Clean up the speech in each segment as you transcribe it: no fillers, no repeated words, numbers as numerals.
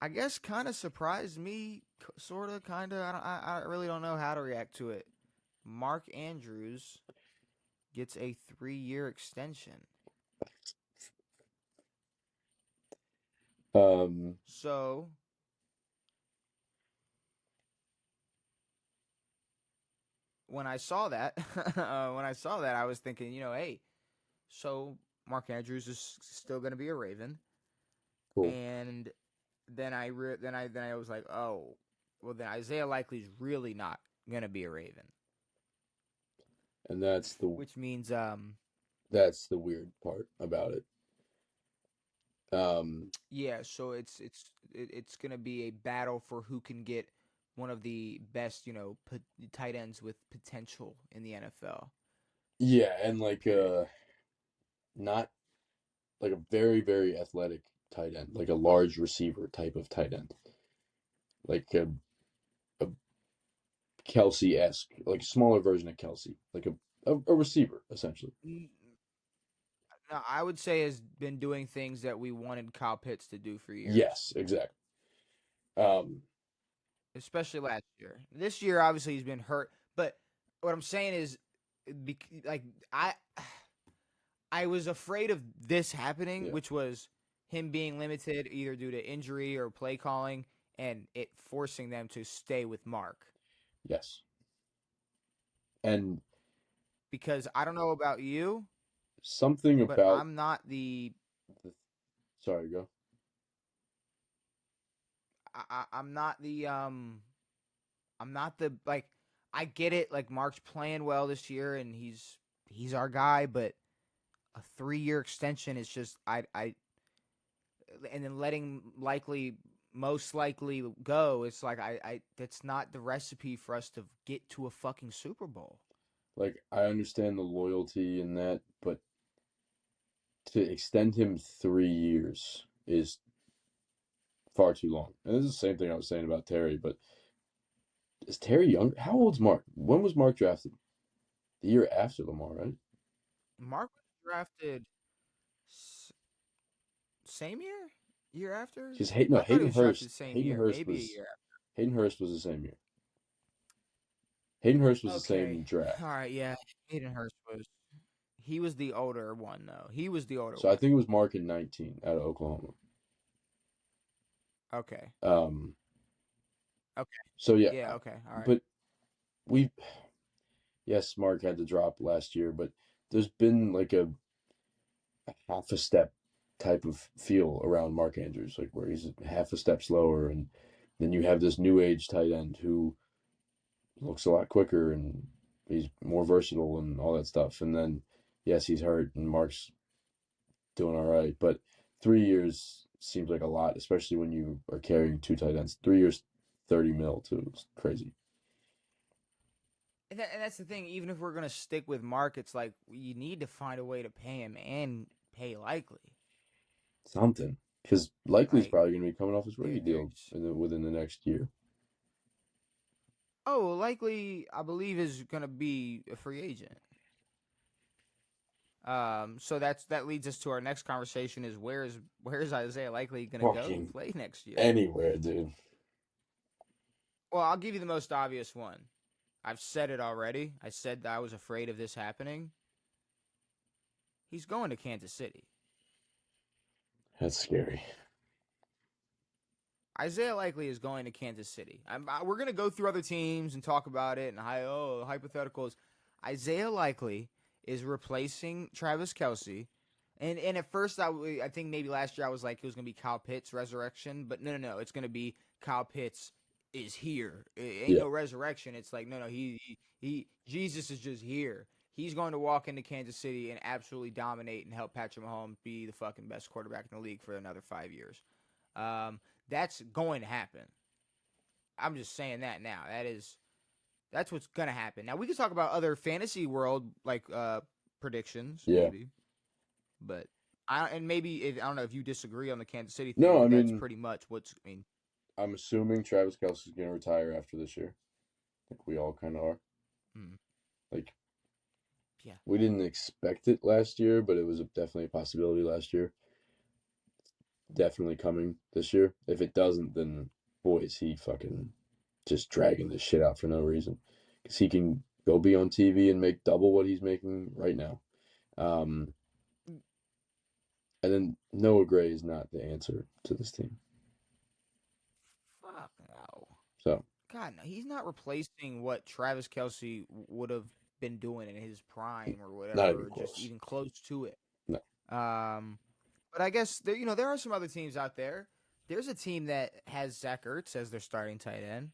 I guess kind of surprised me, sort of, kind of. I really don't know how to react to it. Mark Andrews gets a 3-year extension. Um, So when I saw that, I was thinking, hey, so Mark Andrews is still going to be a Raven, cool. and then I was like, oh, well then Isaiah Likely's really not going to be a Raven, And which means that's the weird part about it. Um, yeah, so it's gonna be a battle for who can get one of the best, tight ends with potential in the NFL. yeah, and Period. not like a very, very athletic tight end, like a large receiver type of tight end, like a Kelsey-esque, like smaller version of Kelsey, like a receiver essentially. No, I would say has been doing things that we wanted Kyle Pitts to do for years, Yes, exactly. Um, especially last year. This year, obviously, he's been hurt, but what I'm saying is, like I, I was afraid of this happening, yeah, which was him being limited either due to injury or play calling, and it forcing them to stay with Mark. yes, and Because I don't know about you, something but about the, sorry, go. I'm not the I'm not the like I get it, like Mark's playing well this year and he's our guy, but a 3-year extension is just I and then letting likely most likely go, it's like I that's not the recipe for us to get to a fucking Super Bowl. Like I understand the loyalty in that, but to extend him 3 years is far too long. And this is the same thing I was saying about Terry, but is Terry younger? How old's Mark? When was Mark drafted? The year after Lamar, right? Mark was drafted s- same year? Year after? Because I thought he was drafted same year, maybe a year Hayden Hurst was the same year. Hayden Hurst was the Okay. same All draft. right. Yeah. Hayden Hurst was. He was the older one, though. He was the older So I one. think it was Mark in 19 out of Oklahoma. Okay. Um, Okay. so yeah, Yeah. Okay. All right. but we yes, Mark had to drop last year, but there's been like a half a step type of feel around Mark Andrews, like where he's half a step slower, and then you have this new age tight end who looks a lot quicker and he's more versatile and all that stuff. And then yes, he's hurt and Mark's doing all right, but 3 years seems like a lot, especially when you are carrying two tight ends. 3 years, 30 mil too. It's crazy. And that's the thing. Even if we're gonna stick with Mark, it's like you need to find a way to pay him and pay likely. Something. Because Likely's Like probably going to be coming off his rookie deal there's within the next year. likely I believe is gonna be a free agent. So that leads us to our next conversation: is where's Isaiah likely gonna go Fucking play next year? anywhere, dude. Well, I'll give you the most obvious one. I've said it already. I said that I was afraid of this happening. He's going to Kansas City. That's scary. Isaiah Likely is going to Kansas City. We're going to go through other teams and talk about it and hypotheticals. Isaiah Likely is replacing Travis Kelsey. And at first, I think maybe last year I was like it was going to be Kyle Pitts' resurrection. But no. It's going to be Kyle Pitts is here. It ain't Yeah. no resurrection. It's like, no. Jesus is just here. He's going to walk into Kansas City and absolutely dominate and help Patrick Mahomes be the fucking best quarterback in the league for another 5 years. Um, that's going to happen. I'm just saying that now. That's what's gonna happen. Now we can talk about other fantasy world like predictions Yeah. maybe, but I don't know if you disagree on the Kansas City thing, No, I but that's mean, pretty much what's. I mean, I'm assuming Travis Kelsey's going to retire after this year. I think we all kind of are. mm, Like, yeah, we didn't expect it last year, but it was definitely a possibility last year. definitely coming this year. If it doesn't, then boy, is he fucking just dragging this shit out for no reason. Because he can go be on TV and make double what he's making right now. Um, and then Noah Gray is not the answer to this team. Fuck no. So God, no, he's not replacing what Travis Kelsey would have been doing in his prime or not whatever, even or just close. even close to it. No, Um, but I guess there are some other teams out there. There's a team that has Zach Ertz as their starting tight end.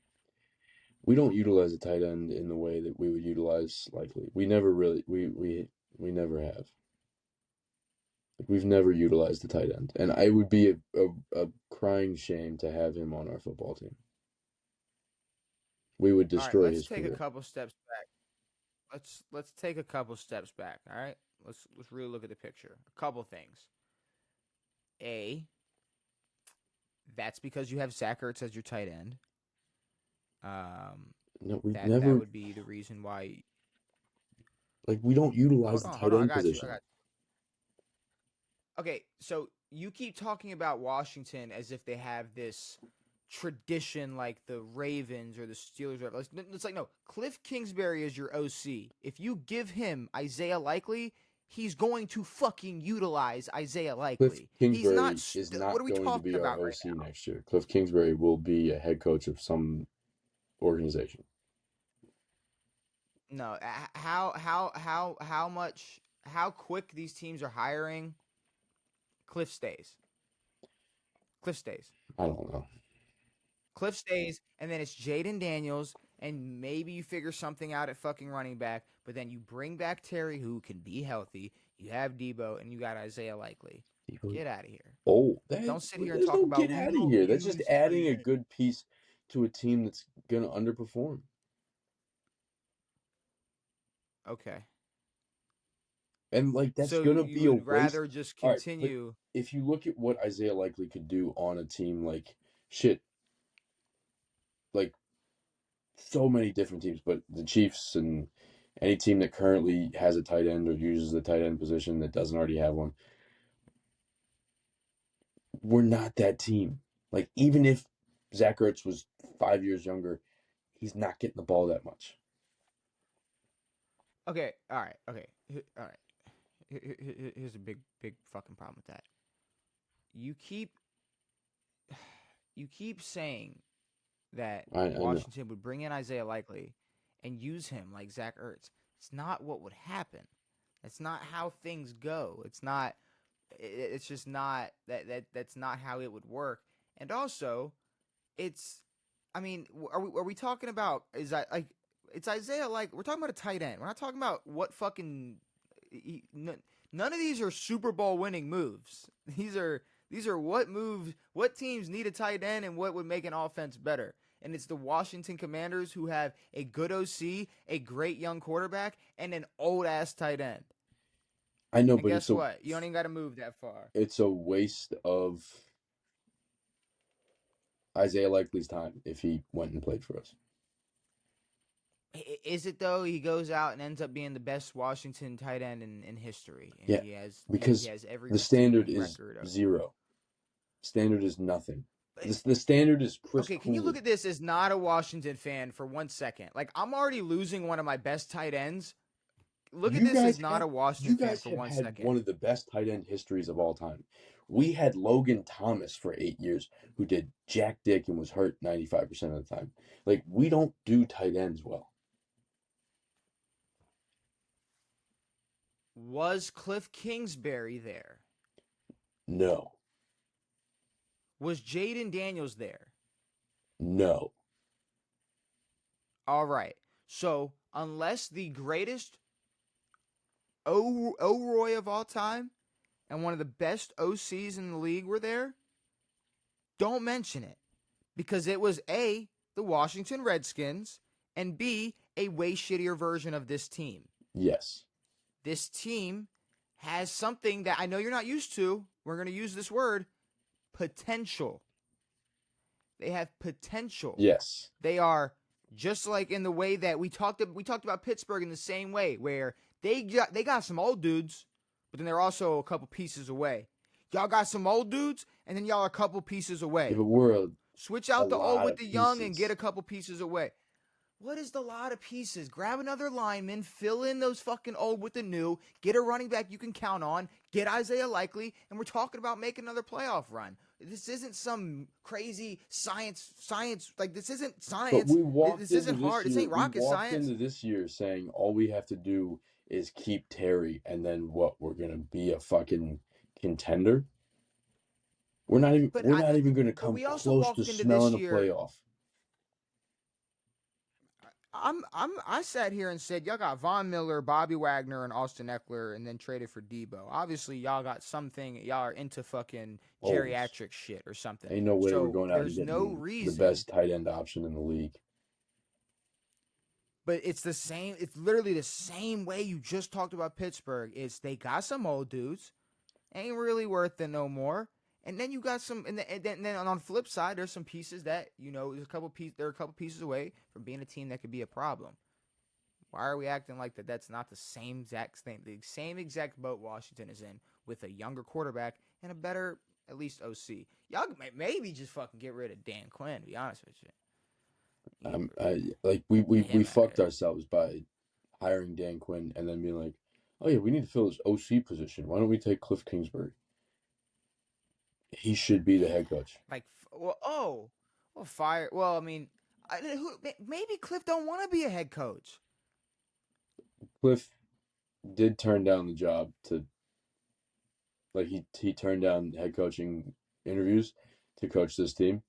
we don't utilize a tight end in the way that we would utilize likely. We never really we never have. Like, we've never utilized the tight end, and I would be a crying shame to have him on our football team. We would All right, destroy let's his take a career. couple steps back. Let's take a couple steps back. All right, let's really look at the picture. A couple things. A, that's because you have Zach Ertz as your tight end. Um, No, we've that never would be the reason why. like we don't utilize Hold the on, tight hold on. I end got you. I position. got Okay, so you keep talking about Washington as if they have this tradition like the Ravens or the Steelers. Or it's like, no, Cliff Kingsbury is your OC. If you give him Isaiah Likely, he's going to fucking utilize Isaiah Cliff Likely. He's not. Kingsbury is What not are we going to talking be our about right OC next year. Cliff Kingsbury will be a head coach of some organization. now? No, how quick these teams are hiring? Cliff stays. Cliff stays. I don't know. Cliff stays, and then it's Jaden Daniels, and maybe you figure something out at fucking running back, but then you bring back Terry, who can be healthy. You have Debo, and you got Isaiah Likely. Get out of here. Oh, Don't sit here and there's talk no about get we out of don't here. That's just use tight adding a end. good piece to a team that's gonna underperform. Okay. And like that's So gonna you be a would waste. rather just All right, but continue. if you look at what Isaiah Likely could do on a team like shit, like so many different teams, but the Chiefs and any team that currently has a tight end or uses the tight end position that doesn't already have one, we're not that team. Like even if Zach Ertz was 5 years younger, he's not getting the ball that much. Okay, all right, okay, all right. Here's a big fucking problem with that. You keep you keep saying that I know. Washington would bring in Isaiah Likely and use him like Zach Ertz. It's not what would happen. That's not how things go. It's not. It's just not that's not how it would work. And also, it's. I mean, are we talking about is that like it's Isaiah like we're talking about a tight end. We're not talking about what fucking. None of these are Super Bowl winning moves. These are what teams need a tight end and what would make an offense better. And it's the Washington Commanders who have a good OC, a great young quarterback, and an old ass tight end. I know, And but guess what? You don't even got to move that far. it's a waste of Isaiah Likely's time if he went and played for us. Is it though? He goes out and ends up being the best Washington tight end in history, and Yeah, he because has every the standard receiving is record of. zero. Standard is nothing. But The standard is Chris okay, can you look Cooley. at this as not a Washington fan for 1 second? Like I'm already losing one of my best tight ends. Look at You this as guys not have a Washington you fan guys for have one had second. one of the best tight end histories of all time. We had Logan Thomas for 8 years, who did jack dick and was hurt 95% of the time. Like we don't do tight ends well. Was Cliff Kingsbury there? No, Was Jaden Daniels there? no. All right. So unless the greatest Roy of all time and one of the best OCs in the league were there, don't mention it because it was A, the Washington Redskins, and B, a way shittier version of this team. Yes. This team has something that I know you're not used to. We're going to use this word potential. They have potential. Yes. They are just like in the way that we talked about Pittsburgh in the same way where they got some old dudes, but then they're also a couple pieces away. Y'all got some old dudes, and then y'all are a couple pieces Yeah, away. but we're Switch a out the old lot with of the young and get pieces. a couple pieces away. What is the lot of pieces? Grab another lineman, fill in those fucking old with the new, get a running back you can count on, get Isaiah Likely, and we're talking about making another playoff run. This isn't some crazy science. Like, this isn't But science. we walked This into isn't this hard. This year. ain't We rocket walked science. into this year saying all we have to do is keep Terry, and then what? We're gonna be a fucking contender. We're not even. But We're I, not even gonna but come we also close to walked into this smelling a year. playoff. I sat here and said y'all got Von Miller, Bobby Wagner, and Austin Eckler, and then traded for Debo. Obviously, y'all got something. Y'all are into fucking Always. geriatric shit or something. Ain't no way we're So going out and there's no getting the reason. best tight end option in the league. But it's the same. It's literally the same way you just talked about Pittsburgh. Is they got some old dudes, ain't really worth it no more. And then you got some, and then on the flip side, there's some pieces that there's a couple pieces. They're a couple pieces away from being a team that could be a problem. Why are we acting like that? That's not the same exact thing. The same exact boat Washington is in with a younger quarterback and a better, at least OC. Y'all maybe just fucking get rid of Dan Quinn. To be honest with you, We get him out of fucked there. ourselves by hiring Dan Quinn and then being like, oh yeah, we need to fill this OC position. Why don't we take Cliff Kingsbury? He should be the Yeah, head coach. like fire. Well, I mean, maybe Cliff don't want to be a head coach. Cliff did turn down the job to like he turned down head coaching interviews to coach this team,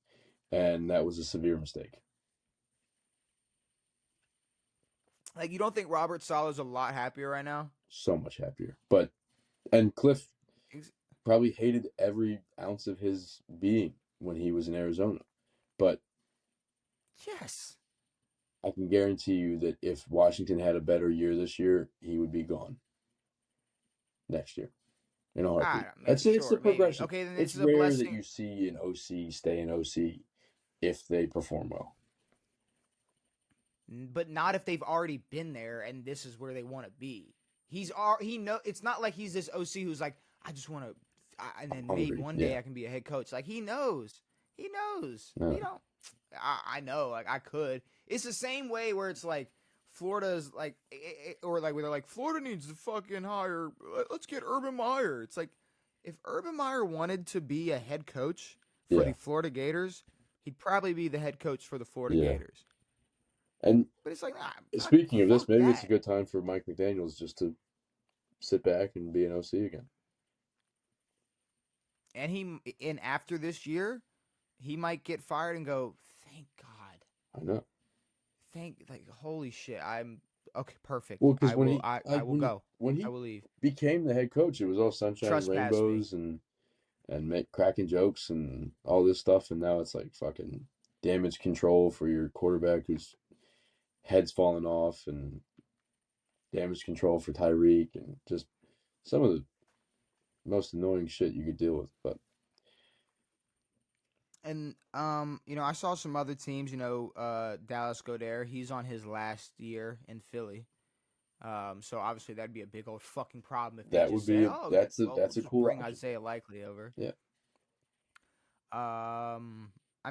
and that was a severe mistake. Like, you don't think Robert Sala's a lot happier right now? So much happier. And Cliff probably hated every ounce of his being when he was in Arizona. But Yes. I can guarantee you that if Washington had a better year this year, he would be gone next year in a heartbeat. It's the Sure, maybe. progression. Okay, then this It's is a rare that blessing. you see an OC stay in OC if they perform well. But not if they've already been there and this is where they want to be. He know it's not like he's this OC who's like, I just want to, and I'm then maybe hungry. one day Yeah. I can be a head coach. Like, he knows. He knows. We No. don't. I know. Like, I could. It's the same way where it's like Florida's like, or like where they're like, Florida needs to fucking hire. Let's get Urban Meyer. It's like, if Urban Meyer wanted to be a head coach for Yeah. the Florida Gators, he'd probably be the head coach for the Florida Yeah. Gators. And But it's like, speaking of this, fuck maybe it's a that. good time for Mike McDaniels just to sit back and be an OC again. And after this year, he might get fired and go, thank God, I know. like, holy shit, I'm okay, perfect. Well, because when he I like will go. when I he will leave. became the head coach, it was all sunshine and Trespass me. rainbows and make cracking jokes and all this stuff, and now it's like fucking damage control for your quarterback whose head's falling off, and damage control for Tyreek, and just some of the most annoying shit you could deal with. But And I saw some other teams. Dallas Goddard. He's on his last year in Philly. So obviously that'd be a big old fucking problem if they that would just be said, "Oh, well, we'll that's a just cool bring option. Isaiah Likely over." Yeah, I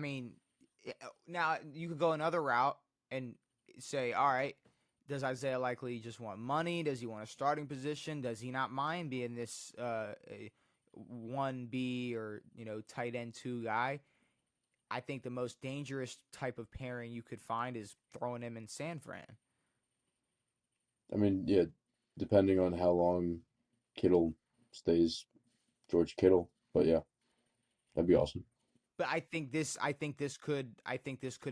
mean, now you could go another route and say, all right, does Isaiah Likely just want money? Does he want a starting position? Does he not mind being this 1B or tight end 2 guy? I think the most dangerous type of pairing you could find is throwing him in San Fran. I mean, yeah, depending on how long Kittle stays George Kittle, but yeah, that'd be awesome. But I think this could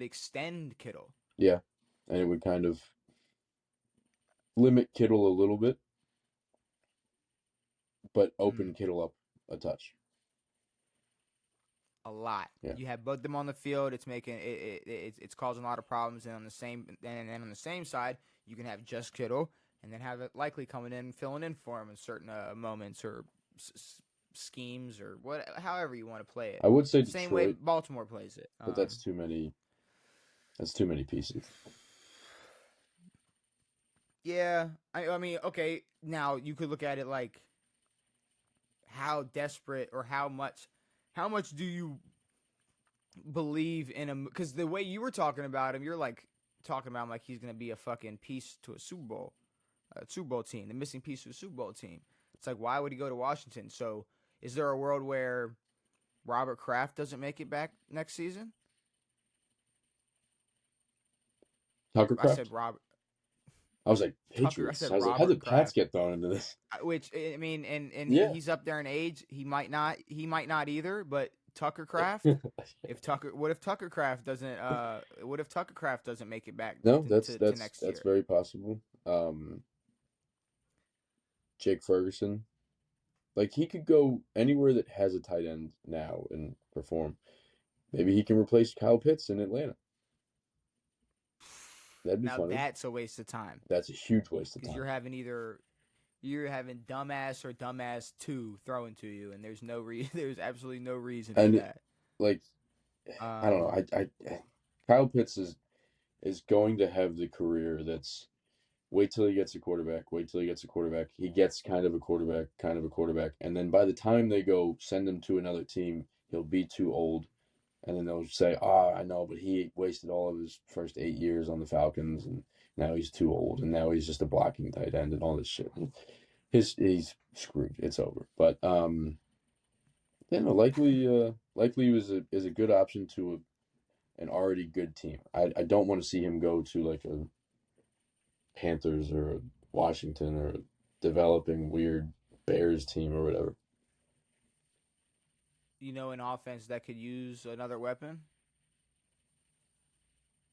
extend Kittle. Yeah, and it would kind of limit Kittle a little bit, but Mm. open Kittle up a touch. A lot. Yeah, You have both them on the field. It's making it's causing a lot of problems. And on the same side, you can have just Kittle, and then have it Likely coming in and filling in for him in certain moments or schemes or however you want to play it. I would say Same way Detroit, Baltimore plays it. but that's too many. That's too many pieces. Yeah, I mean, okay. Now you could look at it like, how desperate or how much do you believe in him? Because the way you were talking about him, you're like talking about him like he's gonna be a fucking piece to a Super Bowl team, the missing piece to a Super Bowl team. It's like, why would he go to Washington? So, is there a world where Robert Kraft doesn't make it back next season? Tucker I said Craft. Robert I was like Tucker. I Patriots. said I was like, how Robert did Pats Kraft. get thrown into this? Which I mean, and Yeah. he's up there in age. He might not. He might not either. But Tucker Kraft. What if Tucker Kraft doesn't? What if Tucker Kraft doesn't make it back No, to next that's year? very possible. Jake Ferguson, like he could go anywhere that has a tight end now and perform. Maybe he can replace Kyle Pitts in Atlanta. That'd be Now funny. that's a waste of time That's a huge waste of because time. you're having dumbass or dumbass two throwing to you, and there's no there's absolutely no reason for And that. like, I don't know. Um, Kyle Pitts is going to have the career that's wait till he gets a quarterback, wait till he gets a quarterback. He gets kind of a quarterback, and then by the time they go send him to another team, he'll be too old. And then they'll say, I know, but he wasted all of his first 8 years on the Falcons, and now he's too old, and now he's just a blocking tight end and all this shit. He's screwed. It's over. But likely is a good option to an already good team. I don't want to see him go to like a Panthers or a Washington or a developing weird Bears team or whatever. an offense that could use another weapon.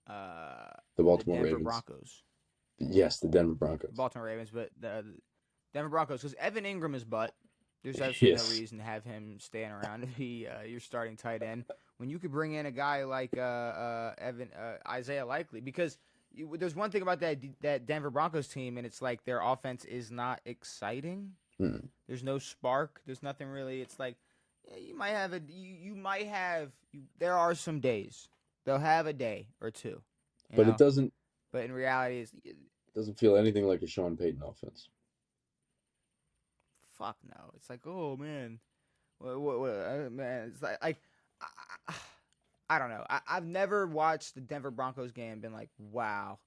The The Baltimore Denver Ravens. Broncos. Yes, the Denver Broncos. Baltimore Ravens, but the Denver Broncos because Evan Ingram is butt. There's absolutely no Yes. reason to have him staying around to be your starting tight end when you could bring in a guy like Isaiah Likely because there's one thing about that Denver Broncos team and it's like their offense is not exciting. Mm. There's no spark. There's nothing really. It's like you might have you might have there are some days they'll have a day or two, you But it know. doesn't But in reality, it's doesn't feel anything like a Sean Payton offense. fuck no. It's like, oh man, man. It's like I, I don't know. I've never watched the Denver Broncos game and been like, wow,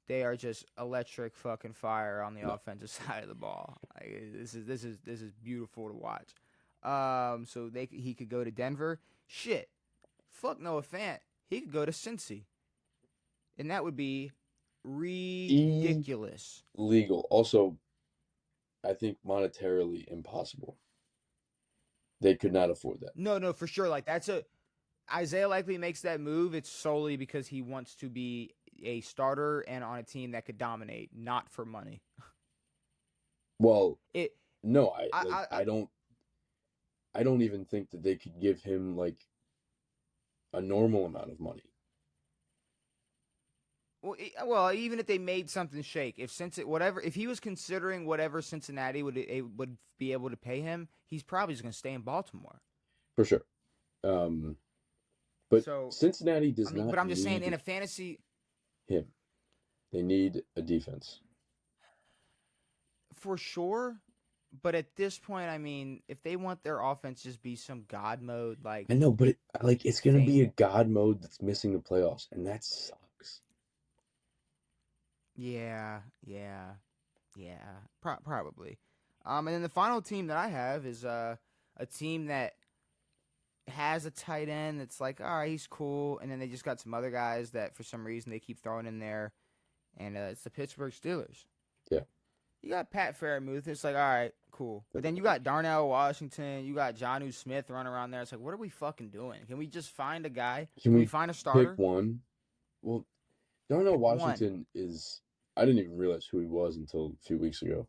they are just electric fucking fire on the No. offensive side of the ball. Like, this is beautiful to watch. So he could go to Denver. Shit, fuck Noah Fant. He could go to Cincy, and that would be ridiculous. Illegal. Also, I think monetarily impossible. They could not afford that. No, for sure. Like that's a Isaiah Likely makes that move. It's solely because he wants to be a starter and on a team that could dominate, not for money. Well, It. no, I I don't even think that they could give him like a normal amount of money. well, even if they made something shake, if he was considering whatever Cincinnati would be able to pay him, he's probably just gonna stay in Baltimore. For sure. Um, but So Cincinnati I does mean, not but I'm just saying, in need a fantasy, him. They need a defense. for sure. But at this point, I mean, if they want their offense just be some god mode I know, but it's gonna be a thing, god mode that's missing the playoffs, and that sucks. yeah, probably. And then the final team that I have is a team that has a tight end that's like, all right, he's cool, and then they just got some other guys that for some reason they keep throwing in there, and it's the Pittsburgh Steelers. Yeah. You got Pat Fairmouth. It's like, all right, cool. But then you got Darnell Washington. You got Jonnu Smith running around there. It's like, what are we fucking doing? Can we just find a guy? Can we we find a pick starter? one? Well, Darnell Pick one. Washington is. I didn't even realize who he was until a few weeks ago.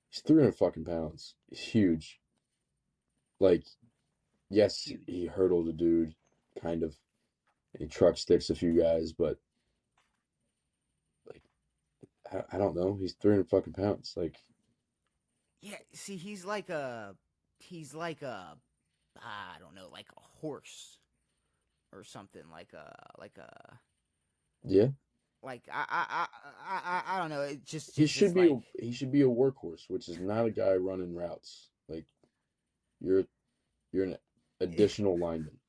He's 300 fucking pounds. He's huge. Like, yes, Huge. he hurdled a dude, kind of. He truck sticks a few guys, but like, I don't know. He's 300 fucking pounds. Like, Yeah, see, I don't know, like a horse or something, yeah, like I don't know. It just he it's should just be like he should be a workhorse, which is not a guy running routes. Like, You're you're an additional lineman.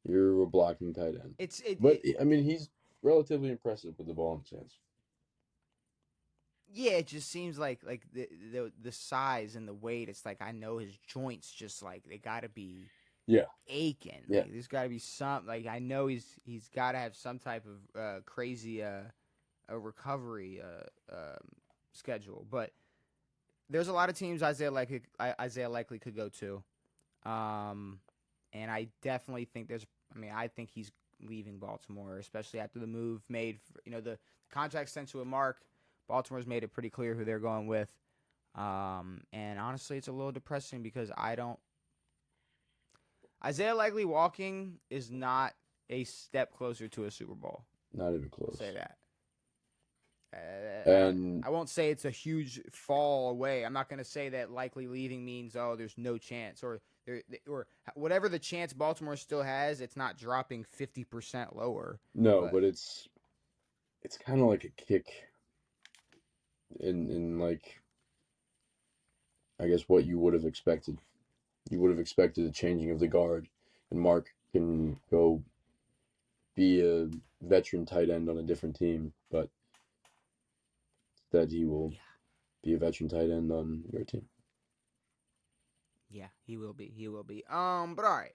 You're a blocking tight end. it's it, But it I mean, he's relatively impressive with the ball in his hands. yeah, it just seems like the size and the weight. It's like I know his joints just like they got to be Yeah, aching. yeah. Like there's got to be some like I know he's got to have some type of crazy a recovery schedule. But there's a lot of teams Isaiah likely could go to. Um, and I definitely think there's. I mean, I think he's leaving Baltimore, especially after the move made. The contract extension with Mark. Baltimore's made it pretty clear who they're going with. And honestly, it's a little depressing because I don't. Isaiah likely walking is not a step closer to a Super Bowl. Not even I'll say close. that. And I won't say it's a huge fall away. I'm not going to say that likely leaving means there's no chance or whatever the chance Baltimore still has. It's not dropping 50% lower. no, But but it's kind of like a kick in like I guess what you would have expected. You would have expected a changing of the guard, and Mark can go be a veteran tight end on a different team, but instead he will yeah, be a veteran tight end on your team. yeah, he will be. He will be. But all right.